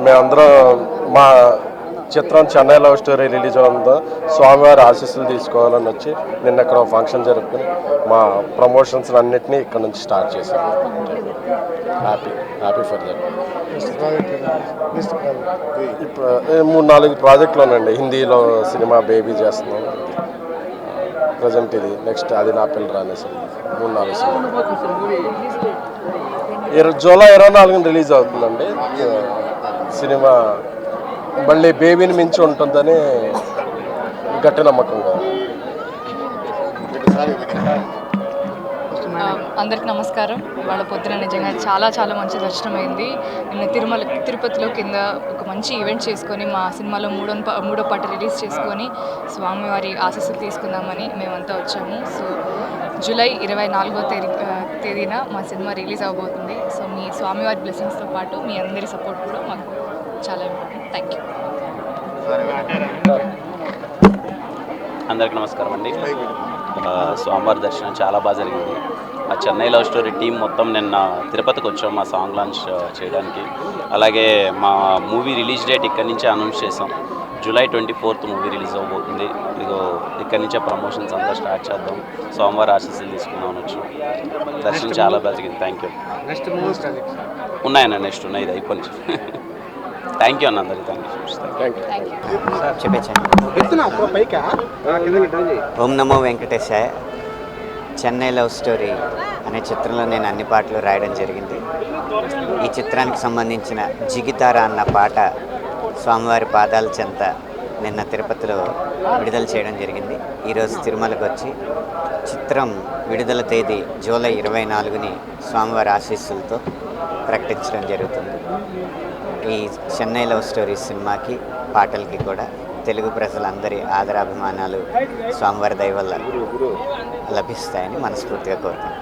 మేమందరం మా చిత్రం చెన్నై లవ్ స్టోరీ రిలీజ్ అవ్వడంతో స్వామివారి ఆశీస్సులు తీసుకోవాలని వచ్చి నిన్న ఇక్కడ ఫంక్షన్ జరుపుకుని మా ప్రమోషన్స్ అన్నిటినీ ఇక్కడ నుంచి స్టార్ట్ చేశాం. Happy for that. ఇప్పుడు 3-4 ప్రాజెక్టులు ఉన్నాయండి. హిందీలో సినిమా బేబీ చేస్తున్నాం, ప్రజెంట్ ఇది, నెక్స్ట్ అది నా పిల్ల రానేసి 3-4 సినిమా జూలై 24న రిలీజ్ అవుతుందండి సినిమా. మళ్ళీ బేబీని మించి ఉంటుందని గట్టి నమ్మకంగా. అందరికి నమస్కారం. వాళ్ళ పొద్దున నిజంగా చాలా మంచి దర్శనమైంది. నిన్న తిరుపతిలో కింద ఒక మంచి ఈవెంట్ చేసుకొని మా సినిమాలో మూడో పాట రిలీజ్ చేసుకొని స్వామివారి ఆశీస్సులు తీసుకుందామని మేమంతా వచ్చాము. సో జూలై 24వ తేదీన మా సినిమా రిలీజ్ అవబోతుంది. సో మీ స్వామివారి బ్లెస్సింగ్స్తో పాటు మీ అందరి సపోర్ట్ కూడా మాకు చాలా ఇంపార్టెంట్. Thank you. అందరికీ నమస్కారం అండి. స్వామివారి దర్శనం చాలా బాగా జరిగింది. మా చెన్నై లవ్ స్టోరీ టీం మొత్తం నిన్న తిరుపతికి వచ్చాం మా సాంగ్ లాంచ్ చేయడానికి. అలాగే మా మూవీ రిలీజ్ డేట్ ఇక్కడి నుంచే అనౌన్స్ చేసాం. జూలై 24th మూవీ రిలీజ్ అవ్వబోతుంది. ఇదిగో ఇక్కడి నుంచే ప్రమోషన్స్ అంతా స్టార్ట్ చేద్దాం, సోమవారం ఆశీస్సులు తీసుకుందామని వచ్చాం. దర్శనం చాలా బాగా జరిగింది. Thank you. ఉన్నాయన్న నెక్స్ట్ ఉన్నాయి, ఇది అయిపోయి. థ్యాంక్ యూ అన్న అందరికీ. Thank you. Om Namo Venkatesaya. Chennai love story అనే చిత్రంలో నేను అన్ని పాటలు రాయడం జరిగింది. ఈ చిత్రానికి సంబంధించిన జిగితార అన్న పాట స్వామివారి పాదాల చెంత నిన్న తిరుపతిలో విడుదల చేయడం జరిగింది. ఈరోజు తిరుమలకు వచ్చి చిత్రం విడుదల తేదీ జూలై 24ని స్వామివారి ఆశీస్సులతో ప్రకటించడం జరుగుతుంది. ఈ చెన్నై లవ్ స్టోరీ సినిమాకి పాటలకి కూడా తెలుగు ప్రజలందరి ఆదరాభిమానాలు స్వామివారి దయ వల్ల లభిస్తాయని మనస్ఫూర్తిగా కోరుతున్నాను.